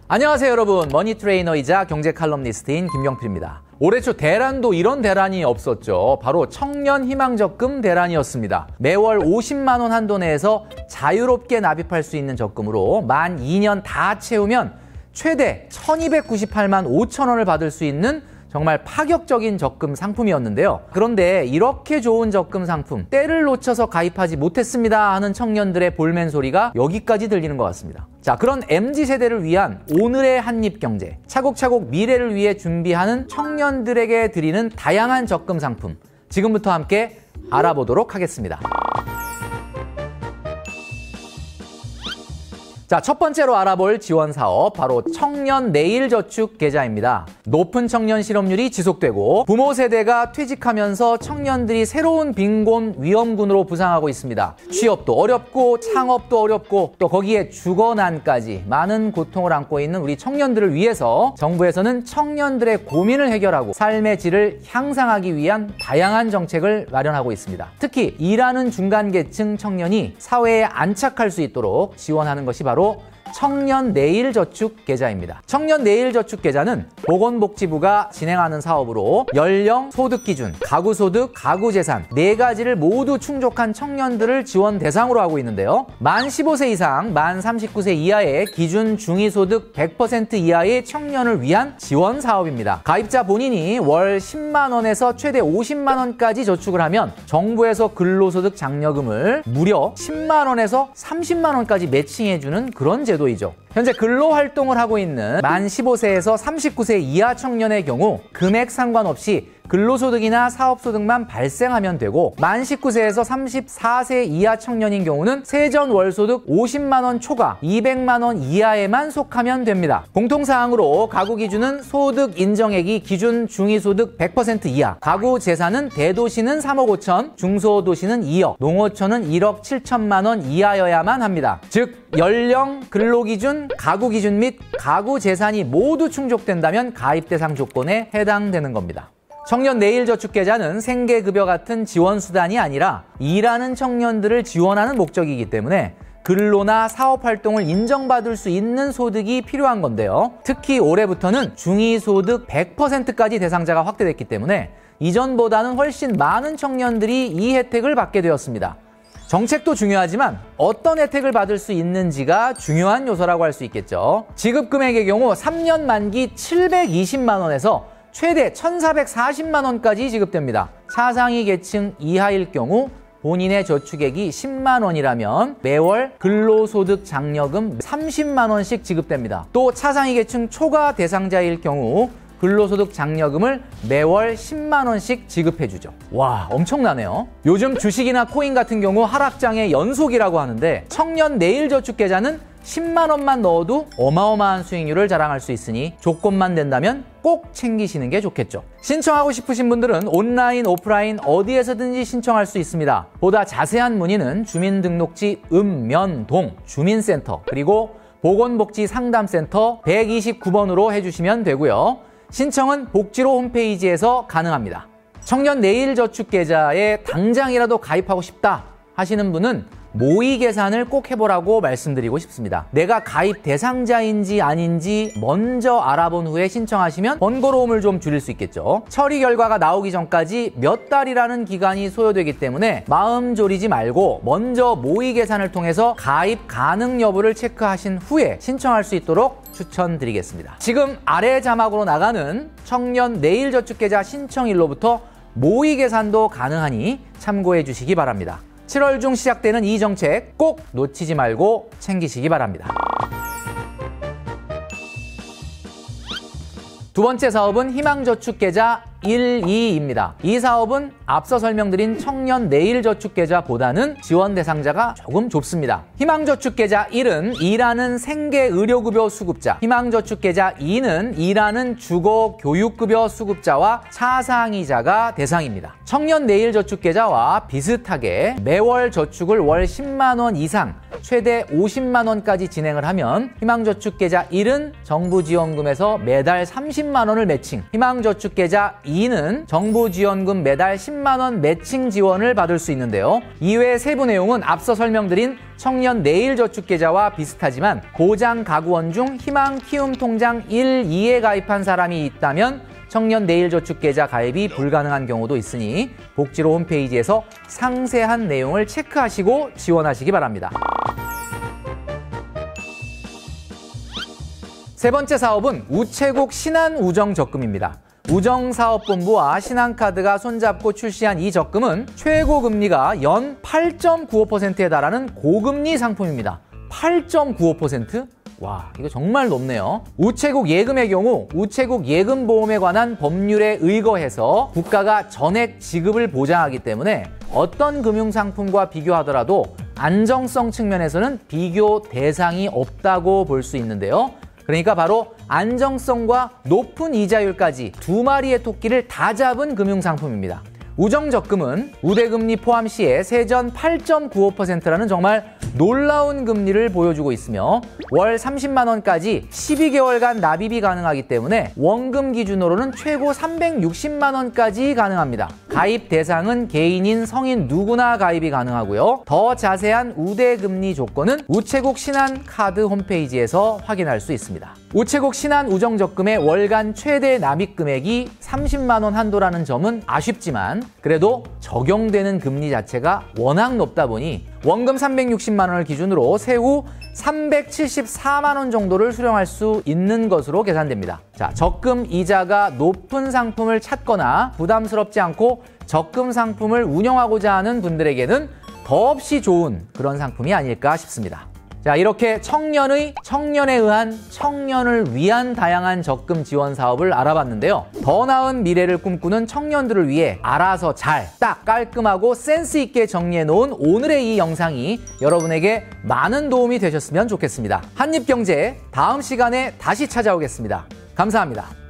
안녕하세요 여러분, 머니트레이너이자 경제 칼럼니스트인 김경필입니다. 올해 초 대란도 이런 대란이 없었죠. 바로 청년희망적금 대란이었습니다. 매월 50만 원 한도 내에서 자유롭게 납입할 수 있는 적금으로 만 2년 다 채우면 최대 1298만 5천 원을 받을 수 있는 정말 파격적인 적금 상품이었는데요. 그런데 이렇게 좋은 적금 상품, 때를 놓쳐서 가입하지 못했습니다 하는 청년들의 볼멘 소리가 여기까지 들리는 것 같습니다. 자, 그런 MZ세대를 위한 오늘의 한입경제, 차곡차곡 미래를 위해 준비하는 청년들에게 드리는 다양한 적금 상품, 지금부터 함께 알아보도록 하겠습니다. 자, 첫 번째로 알아볼 지원 사업, 바로 청년 내일저축 계좌입니다. 높은 청년 실업률이 지속되고 부모 세대가 퇴직하면서 청년들이 새로운 빈곤 위험군으로 부상하고 있습니다. 취업도 어렵고 창업도 어렵고 또 거기에 주거난까지 많은 고통을 안고 있는 우리 청년들을 위해서 정부에서는 청년들의 고민을 해결하고 삶의 질을 향상하기 위한 다양한 정책을 마련하고 있습니다. 특히 일하는 중간계층 청년이 사회에 안착할 수 있도록 지원하는 것이 바로 청년 내일저축 계좌입니다. 청년 내일저축 계좌는 보건복지부가 진행하는 사업으로 연령, 소득기준, 가구소득, 가구재산 4가지를 모두 충족한 청년들을 지원 대상으로 하고 있는데요. 만 15세 이상, 만 39세 이하의 기준 중위소득 100% 이하의 청년을 위한 지원 사업입니다. 가입자 본인이 월 10만 원에서 최대 50만 원까지 저축을 하면 정부에서 근로소득 장려금을 무려 10만 원에서 30만 원까지 매칭해주는 그런 제도이죠. 현재 근로활동을 하고 있는 만 15세에서 39세 이하 청년의 경우 금액 상관없이 근로소득이나 사업소득만 발생하면 되고, 만 19세에서 34세 이하 청년인 경우는 세전 월소득 50만 원 초과 200만 원 이하에만 속하면 됩니다. 공통사항으로 가구 기준은 소득 인정액이 기준 중위소득 100% 이하, 가구 재산은 대도시는 3억 5천, 중소도시는 2억, 농어촌은 1억 7천만 원 이하여야만 합니다. 즉 연령, 근로기준, 가구 기준 및 가구 재산이 모두 충족된다면 가입 대상 조건에 해당되는 겁니다. 청년 내일저축계좌는 생계급여 같은 지원수단이 아니라 일하는 청년들을 지원하는 목적이기 때문에 근로나 사업활동을 인정받을 수 있는 소득이 필요한 건데요. 특히 올해부터는 중위소득 100%까지 대상자가 확대됐기 때문에 이전보다는 훨씬 많은 청년들이 이 혜택을 받게 되었습니다. 정책도 중요하지만 어떤 혜택을 받을 수 있는지가 중요한 요소라고 할 수 있겠죠. 지급금액의 경우 3년 만기 720만 원에서 최대 1,440만 원까지 지급됩니다. 차상위 계층 이하일 경우 본인의 저축액이 10만 원이라면 매월 근로소득 장려금 30만 원씩 지급됩니다. 또 차상위 계층 초과 대상자일 경우 근로소득 장려금을 매월 10만 원씩 지급해주죠. 와, 엄청나네요. 요즘 주식이나 코인 같은 경우 하락장의 연속이라고 하는데 청년 내일저축계좌는 10만 원만 넣어도 어마어마한 수익률을 자랑할 수 있으니 조건만 된다면 꼭 챙기시는 게 좋겠죠. 신청하고 싶으신 분들은 온라인, 오프라인 어디에서든지 신청할 수 있습니다. 보다 자세한 문의는 주민등록지 읍면동 주민센터 그리고 보건복지상담센터 129번으로 해주시면 되고요. 신청은 복지로 홈페이지에서 가능합니다. 청년 내일저축계좌에 당장이라도 가입하고 싶다 하시는 분은 모의 계산을 꼭 해보라고 말씀드리고 싶습니다. 내가 가입 대상자인지 아닌지 먼저 알아본 후에 신청하시면 번거로움을 좀 줄일 수 있겠죠. 처리 결과가 나오기 전까지 몇 달이라는 기간이 소요되기 때문에 마음 졸이지 말고 먼저 모의 계산을 통해서 가입 가능 여부를 체크하신 후에 신청할 수 있도록 추천드리겠습니다. 지금 아래 자막으로 나가는 청년 내일저축계좌 신청일로부터 모의 계산도 가능하니 참고해 주시기 바랍니다. 7월 중 시작되는 이 정책 꼭 놓치지 말고 챙기시기 바랍니다. 두 번째 사업은 희망저축계좌 1, 2입니다. 이 사업은 앞서 설명드린 청년 내일저축계좌보다는 지원 대상자가 조금 좁습니다. 희망저축계좌 1은 일하는 생계의료급여 수급자, 희망저축계좌 2는 일하는 주거교육급여 수급자와 차상위자가 대상입니다. 청년 내일저축계좌와 비슷하게 매월 저축을 월 10만 원 이상 최대 50만 원까지 진행을 하면 희망저축계좌 1은 정부 지원금에서 매달 30만 원을 매칭, 희망저축계좌 2는 정부 지원금 매달 10만 원 매칭 지원을 받을 수 있는데요. 이외의 세부 내용은 앞서 설명드린 청년 내일저축계좌와 비슷하지만 고장 가구원 중 희망 키움 통장 1, 2에 가입한 사람이 있다면 청년 내일저축계좌 가입이 불가능한 경우도 있으니 복지로 홈페이지에서 상세한 내용을 체크하시고 지원하시기 바랍니다. 세 번째 사업은 우체국 신한우정적금입니다. 우정사업본부와 신한카드가 손잡고 출시한 이 적금은 최고 금리가 연 8.95%에 달하는 고금리 상품입니다. 8.95%? 와, 이거 정말 높네요. 우체국 예금의 경우 우체국 예금보험에 관한 법률에 의거해서 국가가 전액 지급을 보장하기 때문에 어떤 금융상품과 비교하더라도 안정성 측면에서는 비교 대상이 없다고 볼 수 있는데요. 그러니까 바로 안정성과 높은 이자율까지 두 마리의 토끼를 다 잡은 금융상품입니다. 우정적금은 우대금리 포함 시에 세전 8.95%라는 정말 놀라운 금리를 보여주고 있으며 월 30만 원까지 12개월간 납입이 가능하기 때문에 원금 기준으로는 최고 360만 원까지 가능합니다. 가입 대상은 개인인 성인 누구나 가입이 가능하고요. 더 자세한 우대금리 조건은 우체국 신한카드 홈페이지에서 확인할 수 있습니다. 우체국 신한우정적금의 월간 최대 납입 금액이 30만 원 한도라는 점은 아쉽지만 그래도 적용되는 금리 자체가 워낙 높다 보니 원금 360만 원을 기준으로 세후 374만 원 정도를 수령할 수 있는 것으로 계산됩니다. 자, 적금 이자가 높은 상품을 찾거나 부담스럽지 않고 적금 상품을 운영하고자 하는 분들에게는 더없이 좋은 그런 상품이 아닐까 싶습니다. 자, 이렇게 청년에 의한 청년을 위한 다양한 적금 지원 사업을 알아봤는데요. 더 나은 미래를 꿈꾸는 청년들을 위해 알아서 잘, 딱 깔끔하고 센스 있게 정리해 놓은 오늘의 이 영상이 여러분에게 많은 도움이 되셨으면 좋겠습니다. 한입경제 다음 시간에 다시 찾아오겠습니다. 감사합니다.